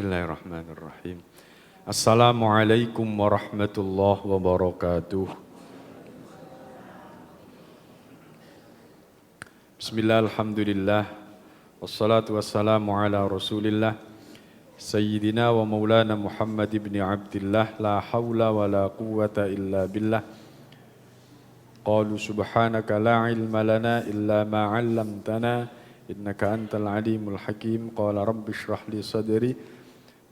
Bismillahirrahmanirrahim. Assalamualaikum warahmatullahi wabarakatuh. Bismillah, alhamdulillah. Wassalatu wassalamu ala rasulillah. Sayyidina wa maulana Muhammad ibn Abdillah. La hawla wa la quwwata illa billah. Qalu subhanaka la ilma lana illa ma 'allamtana. Innaka antal alimul hakim. Qala rabbi shrah li sadri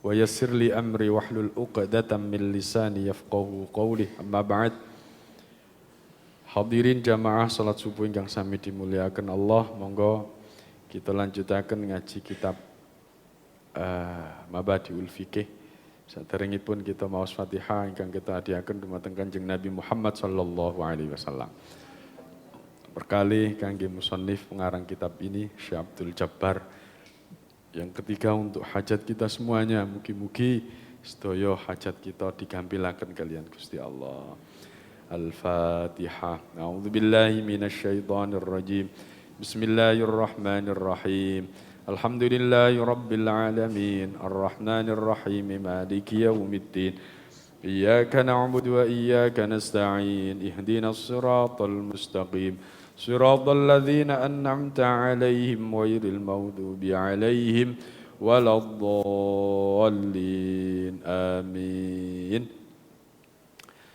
wa yassir li amri wahlul 'uqdatam min lisani yafqahu qawli. Amma ba'd. Hadirin jamaah salat subuh ingkang sami dimuliakan Allah, monggo kita lanjutaken ngaji kitab Mabadiul Fiqih. Saderengipun kita maos Fatihah ingkang kita hadiaken dumateng Kanjeng Nabi Muhammad sallallahu alaihi wasallam. Berkali kangge musannif pengarang kitab ini Syekh Abdul Jabbar. Yang ketiga untuk hajat kita semuanya, mugi-mugi sedaya hajat kita digampilaken kalian Gusti Allah. Al-Fatihah. A'udzubillahi minasyaitonir rajim. Bismillahirrahmanirrahim. Alhamdulillahi rabbil alamin. Arrahmanir rahim. Maliki yaumiddin. Iyyaka na'budu wa iyyaka nasta'in. Ihdinas siratal mustaqim. Siratal ladzina an'amta 'alaihim ghairil maghdubi 'alaihim waladdallin. Amin.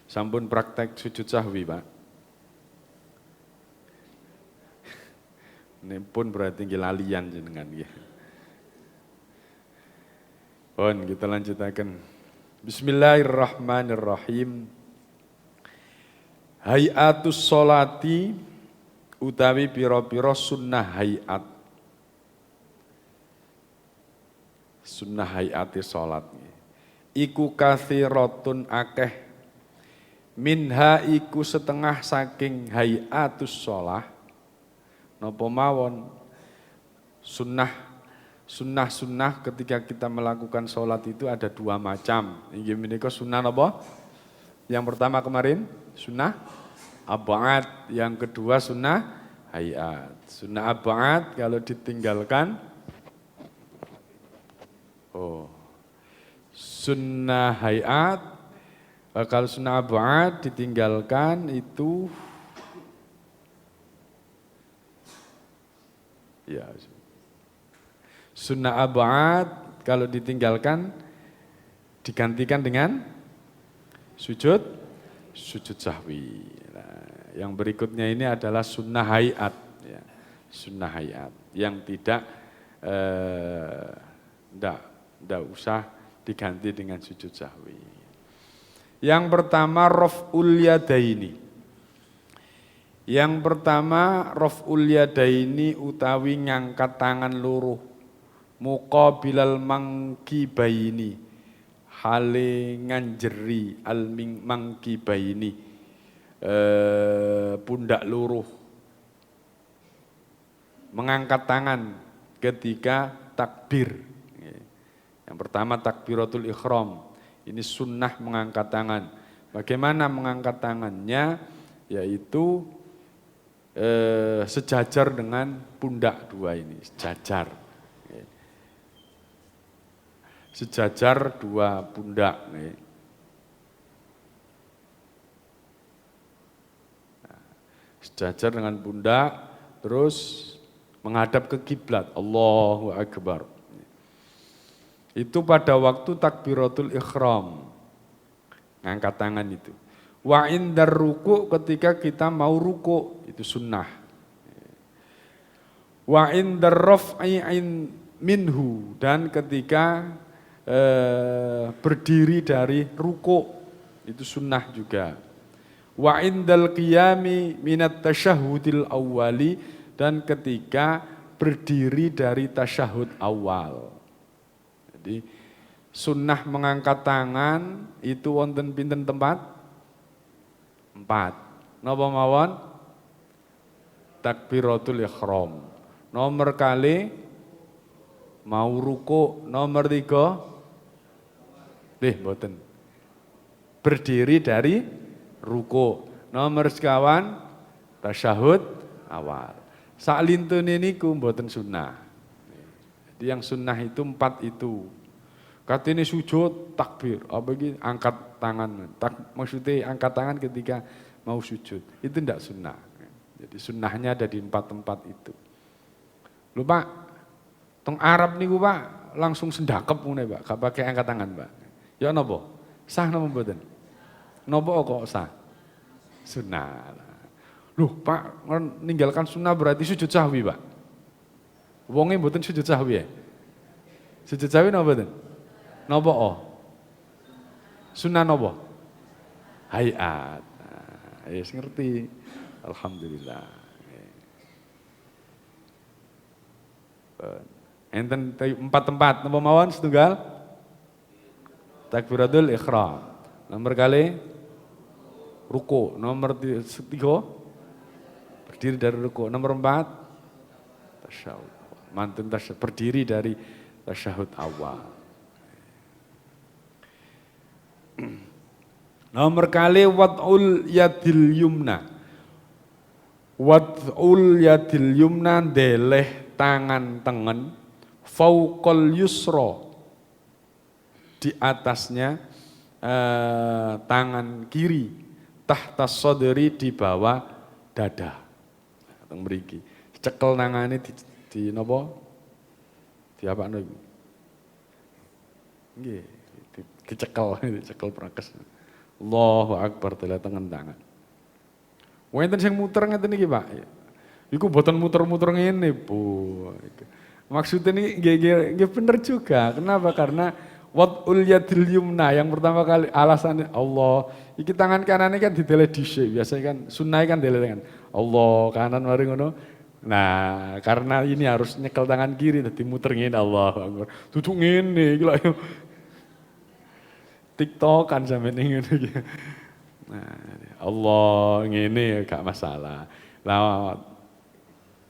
Sampun praktek sujud sahwi, Pak. Ini pun berarti lalian jenengan ya. Pun kita lanjutaken. Bismillahirrahmanirrahim. Hayatus sholati utawi pira-pira sunnah hayat. Sunnah hayati sholat. Iku kathiratun akeh. Minha iku setengah saking hayatus sholah. Napa mawon sunnah ketika kita melakukan sholat itu ada dua macam. Inggih menika sunnah apa? Yang pertama kemarin sunnah ab'ad, yang kedua sunnah hayat. Sunnah ab'ad kalau ditinggalkan sunnah hayat, kalau sunnah ab'ad ditinggalkan itu ya. Sunnah ab'ad kalau ditinggalkan digantikan dengan sujud sahwi. Nah, yang berikutnya ini adalah sunnah hayat, ya. Sunnah hayat yang tidak usah diganti dengan sujud sahwi. Yang pertama raf'ul yadaini. Yang pertama raf'ul yadaini utawi ngangkat tangan loro. Muqabilal mangkibaini, hale nganjeri al mangkibaini, pundak loro. Mengangkat tangan ketika takbir. Yang pertama takbiratul ihram, ini sunnah mengangkat tangan. Bagaimana mengangkat tangannya? Yaitu sejajar dengan pundak dua ini, sejajar. Sejajar dua pundak. Sejajar dengan pundak, terus menghadap ke kiblat. Allahu Akbar. Itu pada waktu takbiratul ihram. Ngangkat tangan itu. Wa indar ruku' ketika kita mau ruku', itu sunnah. Wa indar raf'i minhu, dan ketika berdiri dari ruku' itu sunnah juga. Wa indal qiyami minat tasyahudil awwali, dan ketika berdiri dari tasyahud awal. Jadi sunnah mengangkat tangan itu wonten pinten tempat? 4. Napa mawon? Takbiratul ihram. Nomor kali mau ruku', nomor 3 mboten. Berdiri dari ruku'. Nomor sekawan tasyahud awal. Saklintune niku mboten sunnah. Jadi yang sunnah itu 4 itu. Katene sujud takbir, apa iki angkat tangan. Maksudnya angkat tangan ketika mau sujud. Itu tidak sunnah. Jadi sunnahnya ada di 4 tempat itu. Lho Pak, teng Arab niku Pak langsung sendakep ngene Pak, gak pakai angkat tangan Pak. Ya napa? Sah napa mboten? Napa kok sah? Sunnah. Loh Pak, meninggalkan sunnah berarti sujud sahwi Pak. Wonge mboten sujud sahwi ya? Sujud sahwi napa mboten? Napa Sunnah napa? Hayat. Nah, yes, ngerti. Alhamdulillah. Enten 4 tempat napa mawon setunggal? Takbiratul ihram. Nomor kali ruku. Nomor 3 berdiri dari ruku. Nomor 4 tasyahud. Mantun tasyahud, berdiri dari tasyahud awal. Nomor kali wad'ul yadil yumna. Wad'ul yadil yumna deleh tangan tengen fauqal yusra. Di atasnya tangan kiri, tahta sadri di bawah dada. Teng mriki. Cekel nangane di napa? Di apakno iku? Nggih, dicekel prakes. Allahu akbar telah tengen tangan. Wonten sing muter ngeten iki, Pak. Iku mboten muter-muter ngene, Bu. Maksudnya ini nggih bener juga. Kenapa? Karena wad'ul yadil yumna yang pertama kali alasannya Allah. Iki tangan kanan kan didele dhisik. Biasanya kan sunah kan dele tangan. Allah kanan mari ngono. Nah, karena ini harus nyekel tangan kiri dadi muter ngene Allahu akbar. Duduk ngene iki lho. TikTokan sampe ning ngene iki. Nah, Allah ngene gak masalah. Lah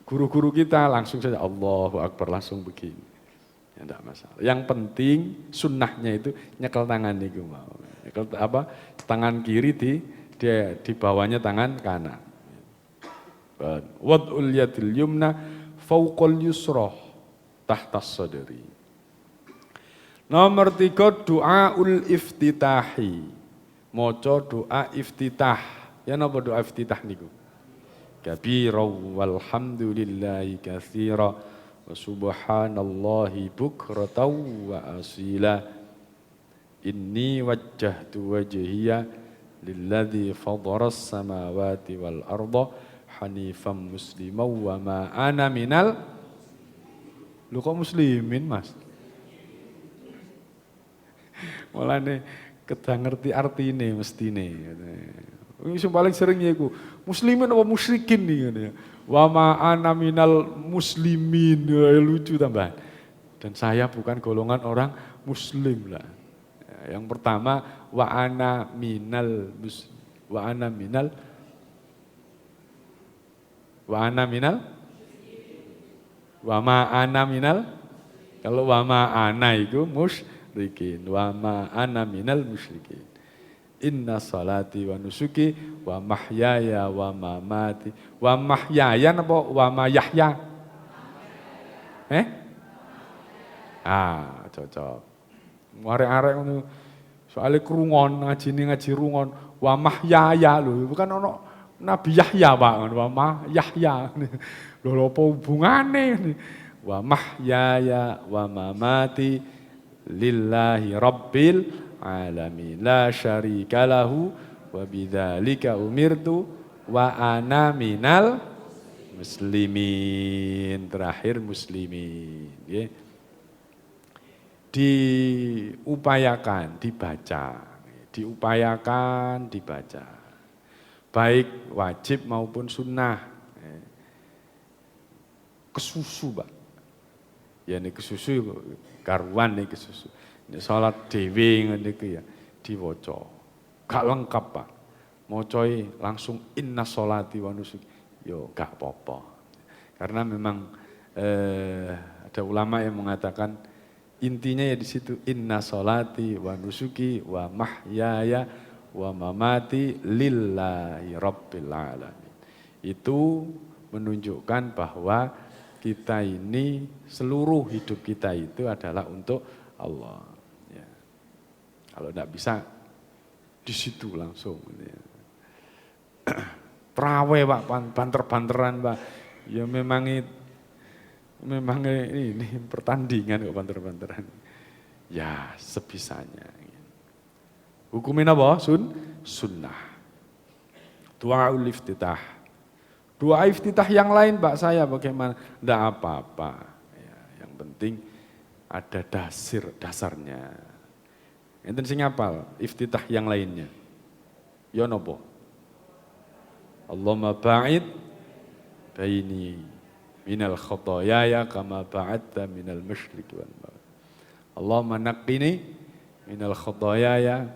guru-guru kita langsung saja Allahu akbar langsung begini. Ya enggak masalah. Yang penting sunnahnya itu nyekel tangan niku mau. Nyekel apa? Tangan kiri di bawahnya tangan kanan. Wad'ul yadil yumna fauqal yusra tahta sadri. Nomor 3 doaul iftitahi. Maca doa iftitah. Ya napa doa iftitah niku? Kabira walhamdulillahi katsira wa subhanallahi bukratan wa asila. Inni wajjahtu wajhiya lilladzi fadharas samawati wal arda hanifan musliman wa ma ana minal. Lu kok muslimin, Mas? Mulane kedah ngerti artine mestine. Sing paling sering iku muslimin apa musyrikin nih ngene ya. Wa ma ana minal muslimin. Lucu tambahan. Dan saya bukan golongan orang muslim lah. Yang pertama wa ana minal wa ma ana minal. Kalau wa ma ana itu musyrikin, wa ma ana minal musyrikin. Inna salati wa nusuki wa mahyaya wa mamati. Wa mahyaya apa wa ma yahya? Cocok. Arek-arek ngono. Soale krungon ngaji rungon wa mahyaya lho, bukan ono Nabi Yahya Pak, wa ma yahya. Lho apa hubungane? Wa mahyaya wa mamati lillahi rabbil alamin la syarika lahu wa bidzalika umirtu wa ana minal muslimin. Terakhir muslimin, ya. Diupayakan dibaca. Baik wajib maupun sunnah. Kesusu, Pak. Ya ini kesusu karuan nih kesusu. Ini salat dhewe ngene iki ya diwaca. Gak lengkap, Pak. Mocoi langsung inna sholati wa nusuki. Yo gak apa-apa. Karena memang ada ulama yang mengatakan intinya ya di situ inna sholati wa nusuki wa mahyaya wa mamati lillahi rabbil alamin. Itu menunjukkan bahwa kita ini seluruh hidup kita itu adalah untuk Allah. Kalau tidak bisa, di situ langsung. Trawe Pak, banter-banteran Pak. Ya memang ini pertandingan kok banter-banteran. Ya sebisanya. Hukumin apa? Sunnah. Du'aul iftitah. Doa iftitah yang lain Pak saya bagaimana? Tidak apa-apa. Ya, yang penting ada dasarnya. Enten sing apal iftitah yang lainnya. Ya napa? Allahumma ba'id baini minal khotoyaya kama ba'adta minal masyriqi wal maghrib. Allahumma naqqini minal khotoyaya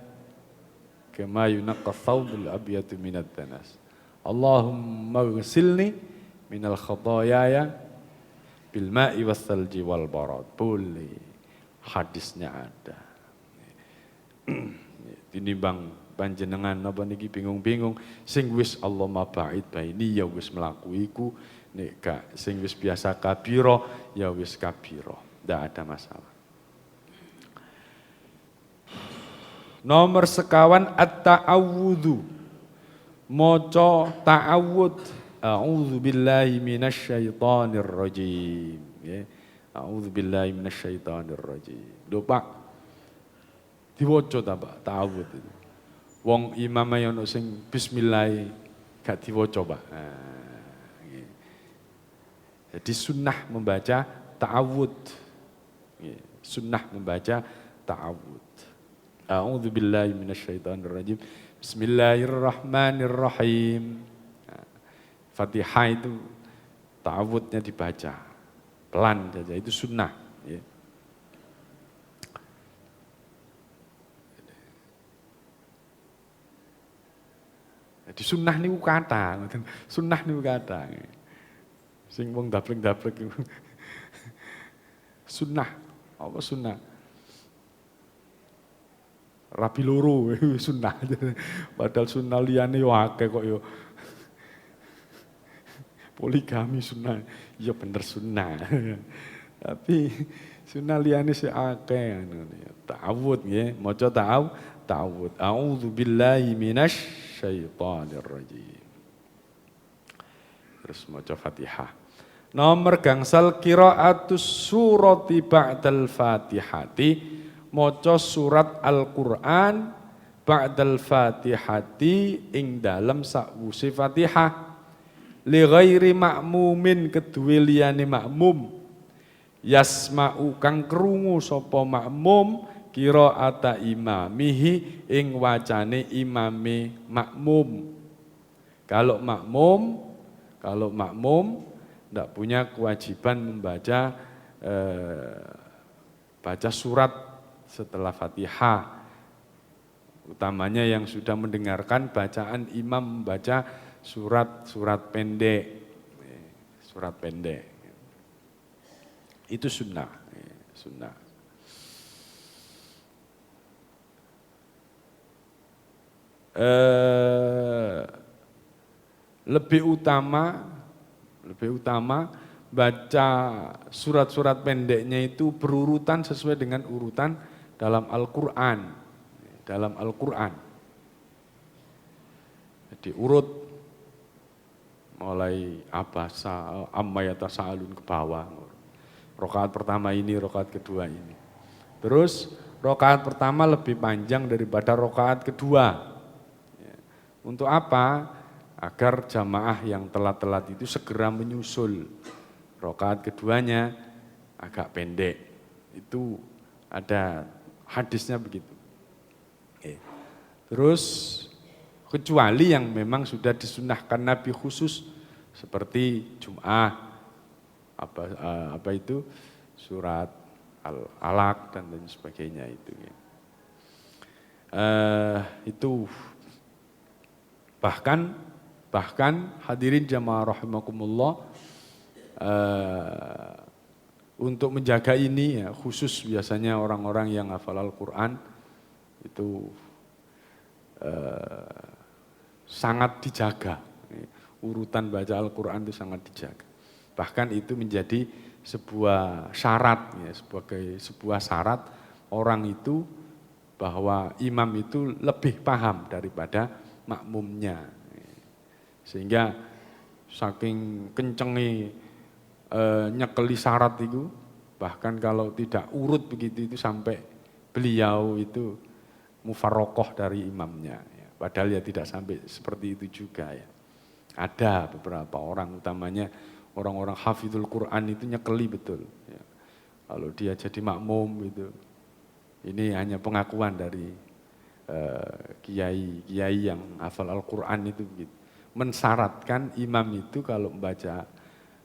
kama yunaqqa thawbul abyadu minad danas. Allahumma ghsilni minal khotoyaya bil ma'i was salji wal barad. Boleh. Hadisnya ada. Tinimbang panjenengan napa niki bingung-bingung sing wis Allahumma ba'id baini ya wis mlaku iku nek gak sing wis biasa kabira ya wis kabira. Ndak ada masalah. Nomor sekawan at-ta'awudzu. Maca ta'awud. A'udzu billahi minasyaitonir rajim. Ya. A'udzu billahi minasyaitonir rajim. Lho Pak. Diwaca ta Pak ta'awud itu. Wong imam ayo ono sing bismillah gak diwaca Pak. Jadi sunnah membaca ta'awud. Sunnah membaca ta'awud. A'udzu billahi minasyaitonir rajim. Bismillahirrahmanirrahim. Fatihah itu ta'awudnya dibaca pelan saja, itu sunnah. Ya. Jadi sunnah niku kata, sunnah niku kata. Sing wong dablek-dablek iku. Sunnah, apa sunnah? Rabi loro sunnah. Padahal sunnah liyane yo akeh kok yo. Poligami sunnah, ya bener sunnah. Tapi sunnah liyane sik akeh ta'awud nggih, maca ta'awud. A'udzu billahi minasyaitonir rajim. Terus maca Fatihah. Nomor gangsal qiraatus surati ba'dal Fatihati, maca surat Al-Qur'an ba'dal Fatihati ing dalem sakwuse Fatihah. Li ghairi ma'mumin kedue liyane makmum. Yasma'u kang krungu sapa makmum qiraata imamihi ing wacane imame makmum. Kalau makmum tidak punya kewajiban membaca baca surat setelah Fatihah. Utamanya yang sudah mendengarkan bacaan imam membaca surat pendek. Surat pendek. Itu sunnah. Lebih utama baca surat-surat pendeknya itu berurutan sesuai dengan urutan dalam Al-Qur'an. Jadi urut mulai abasa amma yatasaalun ke bawah. Rakaat pertama ini, rakaat kedua ini. Terus rakaat pertama lebih panjang daripada rakaat kedua. Untuk apa? Agar jamaah yang telat-telat itu segera menyusul. Rakaat keduanya agak pendek. Itu ada hadisnya begitu. Terus kecuali yang memang sudah disunahkan Nabi khusus seperti Jum'ah, apa itu surat Al-Alaq dan lain sebagainya itu. Itu bahkan hadirin jamaah rahimakumullah, untuk menjaga ini ya, khusus biasanya orang-orang yang hafal Al-Quran itu sangat dijaga. Urutan baca Al-Quran itu sangat dijaga. Bahkan itu menjadi sebuah syarat, ya, sebagai sebuah syarat orang itu bahwa imam itu lebih paham daripada makmumnya. Sehingga saking kencengi nyekeli syarat itu, bahkan kalau tidak urut begitu itu sampai beliau itu mufarokoh dari imamnya. Padahal ya tidak sampai seperti itu juga ya. Ada beberapa orang, utamanya orang-orang hafizul Quran itu nyekeli betul. Ya. Kalau dia jadi makmum itu, ini hanya pengakuan dari kiai yang hafal Al-Quran itu gitu. Mensyaratkan imam itu kalau membaca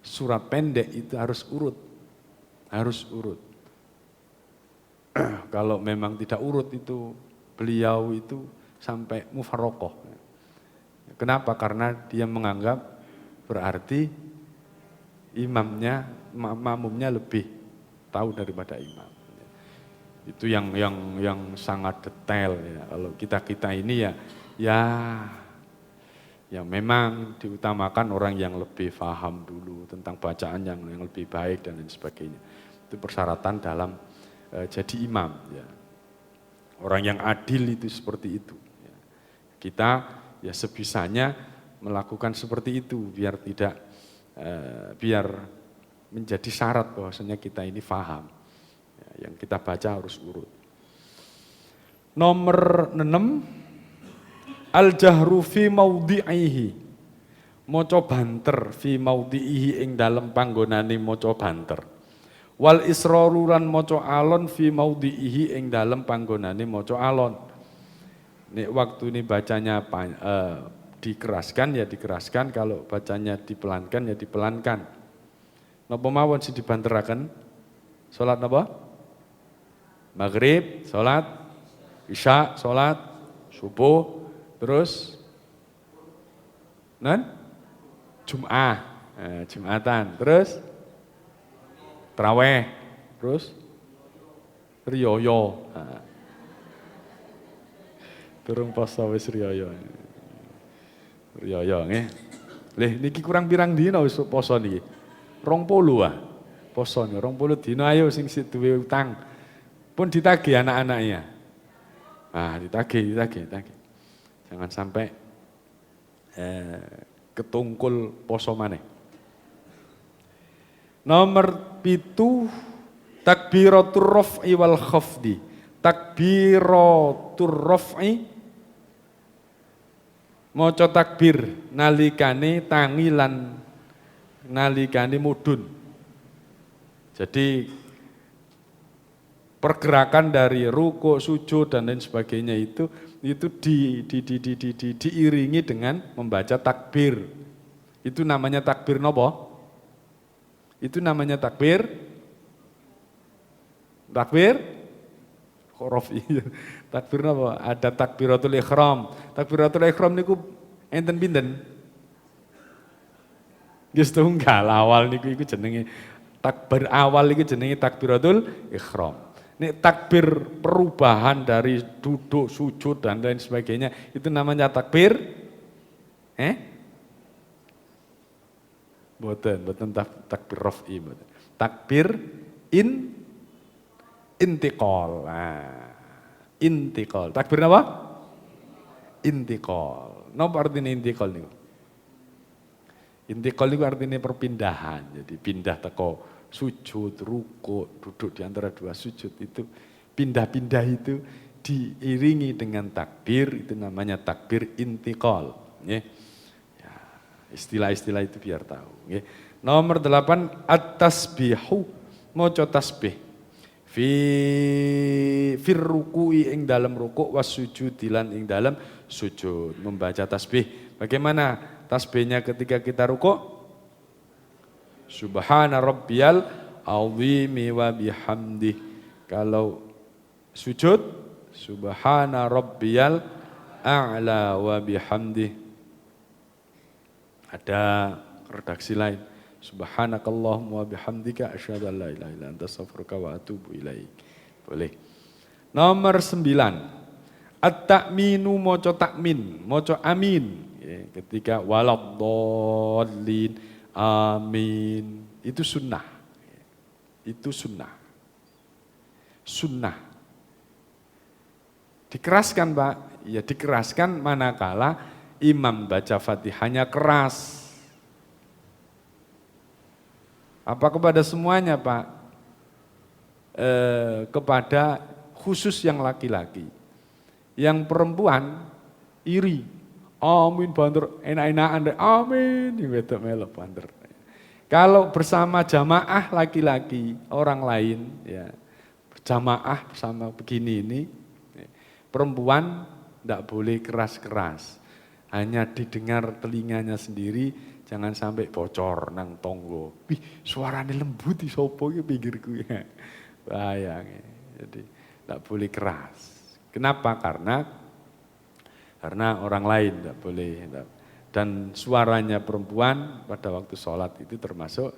surat pendek itu harus urut. Harus urut. Kalau memang tidak urut itu, beliau itu sampai mufarokoh. Kenapa? Karena dia menganggap berarti imamnya, makmumnya lebih tahu daripada imam. Itu yang sangat detail ya. Kalau kita ini ya memang diutamakan orang yang lebih paham dulu tentang bacaan yang lebih baik dan lain sebagainya. Itu persyaratan dalam jadi imam ya. Orang yang adil itu seperti itu. Ya. Kita ya sebisanya melakukan seperti itu biar tidak biar menjadi syarat bahwasanya kita ini paham. Ya, yang kita baca harus urut. Nomor 6, al-jahru fi maudhi'ihi. Maca banter fi maudhi'ihi ing dalem panggonane maca banter. Wal israru lan maca alon fi maudhi'ihi ing dalem panggonane maca alon. Nek waktu ini bacanya dikeraskan ya dikeraskan, kalau bacanya dipelankan ya dipelankan. Napa mawon sing dibanteraken? Salat napa? Maghrib, salat Isya, salat subuh, terus Jumatan, terus Tarawih, terus Riyoyo. Durung poso wis riyoyo. Riyoyo nggih. Lih niki kurang pirang dina wis poso niki? 20 ah. Poso niki 20 dina ayo sing duwe utang. Pun ditagih anak-anaknya. Ditagih. Jangan sampai ketungkul poso maneh. Nomor 7, takbiratur raf'i wal khafdi. Takbiratur raf'i maca takbir nalikane tangi lan nalikane mudhun. Jadi pergerakan dari ruku, sujud dan lain sebagainya itu diiringi dengan membaca takbir. Itu namanya takbir napa? Itu namanya takbir rafi. Takbir napa? Ada takbiratul ihram. Takbiratul ihram niku enten pinten? Nggih setunggal awal niku iku jenenge takbir awal iku jenenge takbiratul ihram. Nek takbir perubahan dari duduk, sujud dan lain sebagainya itu namanya takbir Boten takbir rafi, boten. Takbir intiqal. Intiqal. Takbir apa? Intiqal. Napa artinya intiqal niku? Intiqal niku artinya perpindahan. Jadi pindah teko sujud, ruku, duduk di antara dua sujud itu pindah-pindah itu diiringi dengan takbir, itu namanya takbir intiqal. Ya, istilah-istilah itu biar tahu. Ya. Nomor 8, at-tasbihu, maca tasbih. Fir ruku'i ing dalam ruku' was sujud lan ing dalam sujud, membaca tasbih. Bagaimana tasbihnya ketika kita ruku'? Subhana rabbiyal azimi wa bihamdih. Kalau sujud, subhana rabbiyal a'la wa bihamdih. Ada redaksi lain. Subhanakallahumma wa bihamdika asyhadu an la ilaha illa anta astaghfiruka wa atubu ilaik. Boleh. Nomor 9. At-ta'minu maca takmin, maca amin. Ya, ketika waladdallin, amin. Itu sunnah. Itu sunnah. Sunnah. Dikeraskan Pak, ya dikeraskan manakala imam baca Fatihahnya keras. Apa kepada semuanya Pak? Kepada khusus yang laki-laki. Yang perempuan iri. Amin banter, enak-enakan deh, amin, wedok melok banter. Kalau bersama jamaah laki-laki, orang lain, ya jamaah sama begini ini, perempuan tidak boleh keras-keras, hanya didengar telinganya sendiri, jangan sampai bocor nang tonggo. Wih, suaranya lembut di sopo ya pinggirku ya, bayangin. Jadi tidak boleh keras. Kenapa? Karena orang lain tidak boleh. Dan suaranya perempuan pada waktu sholat itu termasuk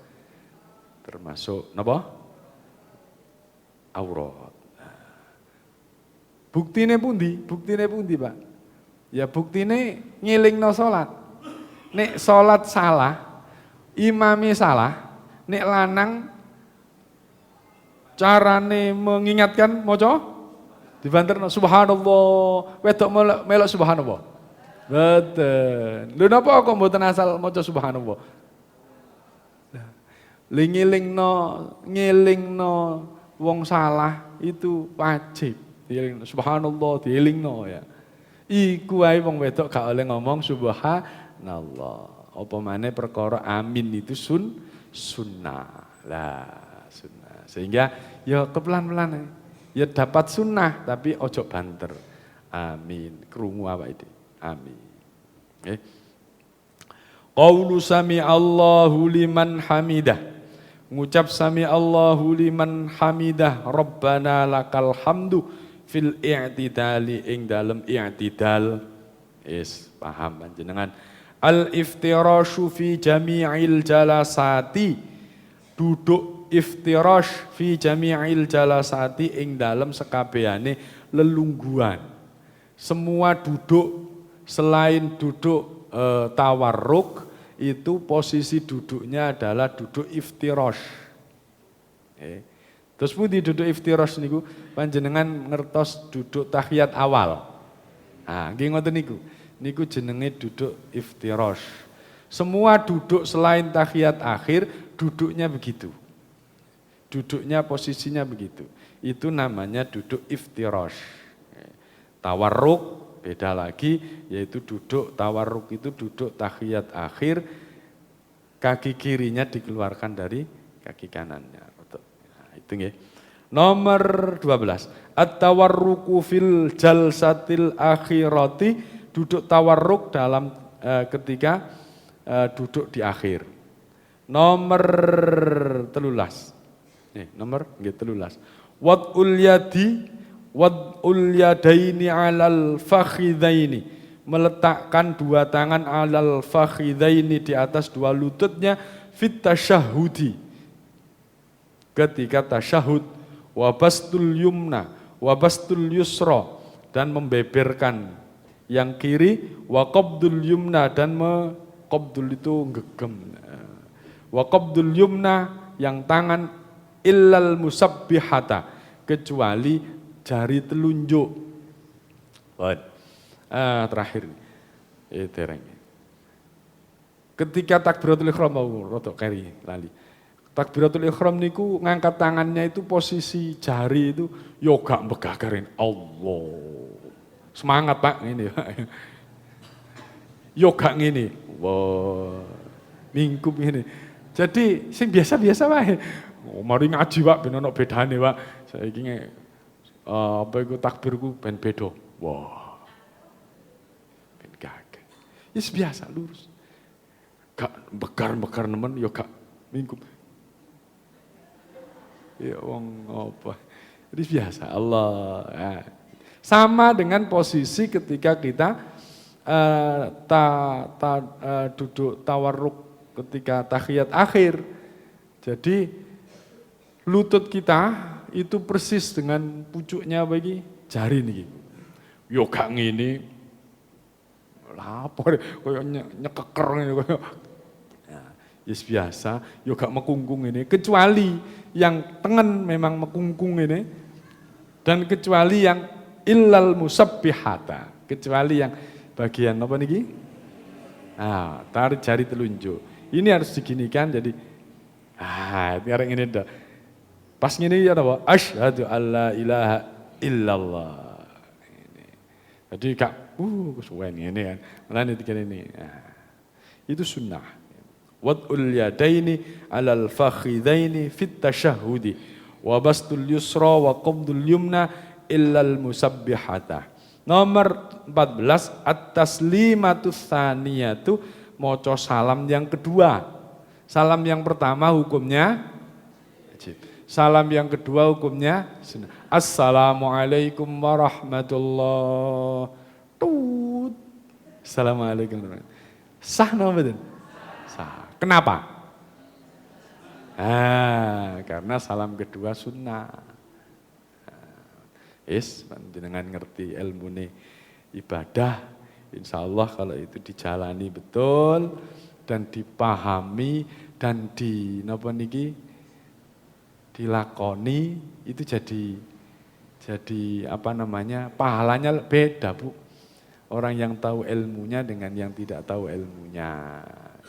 apa? Aurat. Buktine pundi Pak? Ya buktine ngilingno sholat. Nek sholat salah, imami salah, nek lanang carane mengingatkan moco dibanterno subhanallah, wedok melok subhanallah. Betul. Lho napa kok mboten asal maca subhanallah? Ngilingno wong salah itu wajib. Dielingno subhanallah, dielingno ya. Iku ae wong wedok gak oleh ngomong subhanallah. Apa maneh perkara amin itu sunnah. Lah, sunnah. Sehingga ya kepelan-pelan ya dapat sunnah tapi ojo banter. Amin. Krungu awake dhewe. Amin. Qaulu sami Allahu liman hamidah. Ngucap sami Allahu liman hamidah. Rabbana lakal hamdu fil i'tidali ing dalem i'tidal. Paham panjenengan. Al iftirashu fi jami'il jalasati. Duduk iftirash fi jami'il jalasati ing dalem sekabehane lelungguhan. Semua duduk selain duduk tawarruk itu posisi duduknya adalah duduk iftirash. Terus pundi duduk iftirash niku panjenengan ngertos duduk tahiyat awal. Ah, nggih ngoten niku. Niku jenenge duduk iftirash. Semua duduk selain tahiyat akhir duduknya begitu. Duduknya posisinya begitu. Itu namanya duduk iftirash. Tawarruk beda lagi, yaitu duduk tawarruk itu duduk tahiyat akhir, kaki kirinya dikeluarkan dari kaki kanannya. Nah, itu nggih. Nomor 12. At-tawarruku fil jalsatil akhirati, duduk tawarruk dalam ketika duduk di akhir. Nomor 13. Nomor nggih 13. Wad'ul yadaini alal fakhidaini, meletakkan dua tangan alal fakhidaini di atas dua lututnya fit tasyahudi, ketika tasyahud, wabastul yumna wabastul yusra, dan membeberkan yang kiri, wa qabdul yumna, dan qabdul itu gegem, wa qabdul yumna yang tangan, illal musabbihata, kecuali jari telunjuk. Terakhir tereng. Ketika takbiratul ihram mau rodok keri lali. Takbiratul ihram niku ngangkat tangannya itu posisi jari itu yoga megagarin Allah. Semangat Pak ini Pak. Yoga ngene. Wah. Mingkup ngene. Jadi sing biasa-biasa wae. Mari ngaji Pak ben ono bedane Pak. Saiki apa itu takbirku ben beda. Wah. Ben kaget. Is biasa lurus. Gak bekar-bekar nemen ya gak mingkup. Ya wong apa. Jadi biasa Allah. Ya. Sama dengan posisi ketika kita duduk tawarruk ketika tahiyat akhir. Jadi lutut kita itu persis dengan pucuknya bagi jari nih. Yo gak ngene. Lapor koyo nyekeker ngene koyo. Yes biasa, yo gak mekungkung ini, kecuali yang tengen memang mekungkung ini, dan kecuali yang illal musabbihata, kecuali yang bagian apa niki? Nah, tarik jari telunjuk. Ini harus diginikan jadi sekarang ini dah. Pas ngene ya apa? Asyhadu alla ilaha illallah. Ini. Jadi kak kesuwen ini kan. Mulane dikene ini. Nah, itu sunnah. Wad'ul yadaini 'alal fakhidaini fit tasyahhudi wa bastul yusra wa qabdul yumna illal musabbihata. Nomor 14 at-taslimatu tsaniyatu, maca salam yang kedua. Salam yang pertama hukumnya wajib. Salam yang kedua hukumnya sunnah. Assalamualaikum warahmatullahi wabarakatuh. Assalamualaikum warahmatullahi wabarakatuh. Sah napa mboten? Sah. Kenapa? Karena salam kedua sunnah. Jenengan ngerti ilmune ibadah, insya Allah kalau itu dijalani betul dan dipahami dan dilakoni, itu jadi pahalanya beda Bu. Orang yang tahu ilmunya dengan yang tidak tahu ilmunya.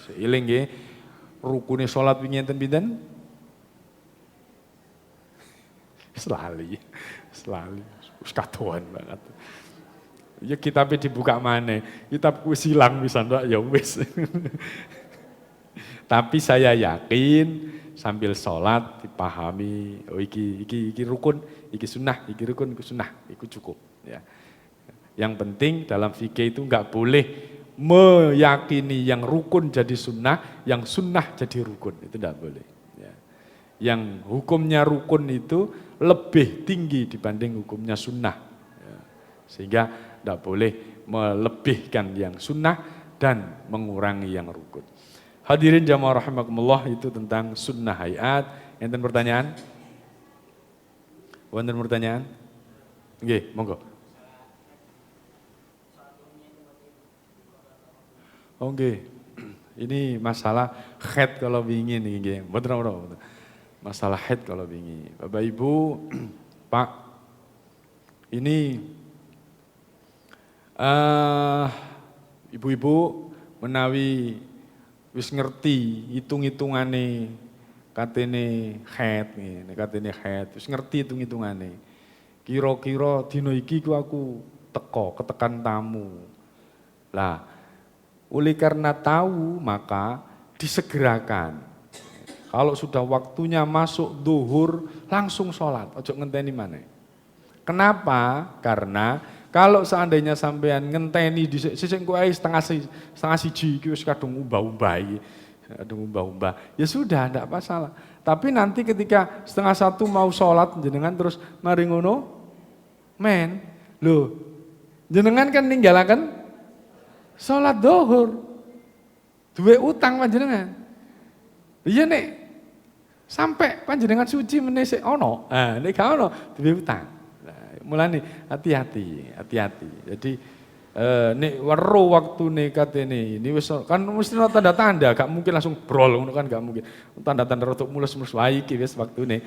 Seiling nggih, rukune salat wingi enten pinten? Selali. Wis kadoan banget. Ya kitabnya dibuka mana? Kitabku silang bisa ndak ya wis. Tapi saya yakin sambil sholat dipahami, oh iki rukun, iki sunnah, iki rukun, iki sunnah, itu cukup. Ya. Yang penting dalam fikih itu enggak boleh meyakini yang rukun jadi sunnah, yang sunnah jadi rukun, itu enggak boleh. Ya. Yang hukumnya rukun itu lebih tinggi dibanding hukumnya sunnah. Ya. Sehingga enggak boleh melebihkan yang sunnah dan mengurangi yang rukun. Hadirin jamaah rahimakumullah, itu tentang sunnah hayat. Enten pertanyaan? Wonten pertanyaan? Nggih, monggo. Oh nggih. Ini masalah haid kalau wingi nggih. Mboten ora. Masalah haid kalau wingi. Bapak Ibu, Pak, ini ibu-ibu menawi wis ngerti hitung-hitungane katene haid ngene, katene haid, wis ngerti hitung-hitungane. Kira-kira dina iki aku ketekan tamu. Lah, oleh karena tahu maka disegerakan. Kalau sudah waktunya masuk zuhur langsung sholat, ojo ngenteni maneh. Kenapa? Karena kalau seandainya sampean ngenteni sisik engko ae setengah siji iki wis kadung umbah-umbah. Ya sudah, enggak masalah. Tapi nanti ketika setengah satu mau sholat jenengan terus mari ngono jenengan kan ninggalaken sholat zuhur. Duwe utang panjenengan. Iya nek sampai panjenengan suci meneh sik ono. Nek gak ono duwe utang. Mulane hati-hati. Jadi nek weruh waktune katene ini wis kan mesti ana tanda-tanda, gak mungkin langsung brol ngono kan gak mungkin. Tanda-tanda rotok mulus-mulus wae iki wis waktune.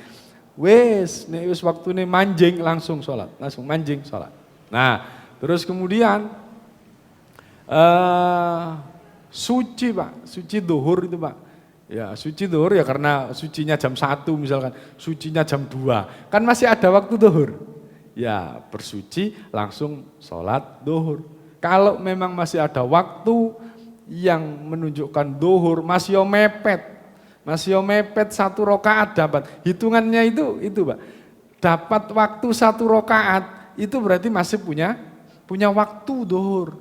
Nek wis waktune manjing langsung salat, Nah, terus kemudian suci Pak, suci zuhur itu Pak. Ya, suci zuhur ya karena sucinya jam 1 misalkan, sucinya jam 2. Kan masih ada waktu zuhur. Ya, bersuci langsung sholat zuhur. Kalau memang masih ada waktu yang menunjukkan zuhur masih mepet 1 rakaat dapat. Hitungannya itu Pak. Dapat waktu 1 rakaat itu berarti masih punya waktu zuhur.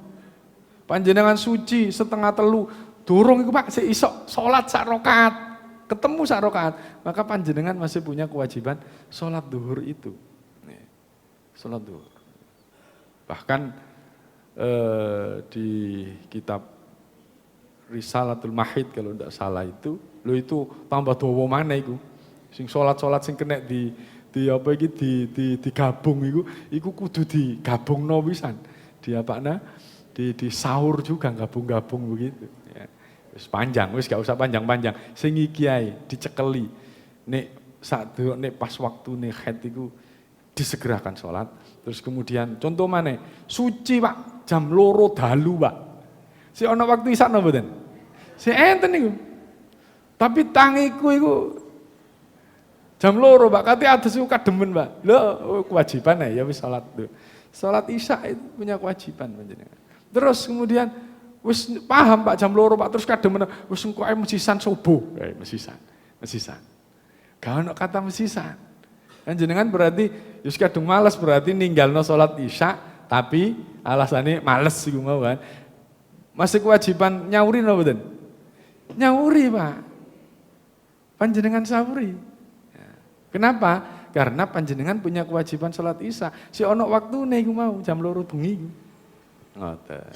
Panjenengan suci setengah 3 durung iku Pak sik iso salat 1 rakaat. Ketemu 1 rakaat, maka panjenengan masih punya kewajiban salat zuhur itu. Salat zuhur. Bahkan di kitab Risalatul Mahid kalau tidak salah itu tambah dawa maneh iku. Sing salat sing kena digabung iku kudu digabungno pisan. Di sahur juga gabung-gabung begitu. Ya. Wis panjang, wis gak usah panjang-panjang. Sing iki ae dicekeli. Nek pas waktune haid iku disegerakan sholat. Terus kemudian contoh mana? Suci Pak, jam 2 dalu Pak. Si ono waktu isak napa mboten? Si enten niku. Tapi tangiku iku jam 2 Pak, kate atus iku kademen Pak. Lho, kewajiban ya wis salat tuh. Salat Isya itu punya kewajiban panjenengan. Terus kemudian wis paham Pak jam 2 Pak, terus kademen wis engko ae mesisan subuh. Mesisan. Gak ono kata mesisan. Panjenengan berarti wis kadung males berarti ninggalno salat Isya tapi alasannya males iku mau kan. Masih kewajiban nyauri napa mboten? Nyauri Pak. Panjenengan sahuri. Kenapa? Karena panjenengan punya kewajiban salat Isya. Si ono waktune iku mau jam 2 bengi iku. Ngoten.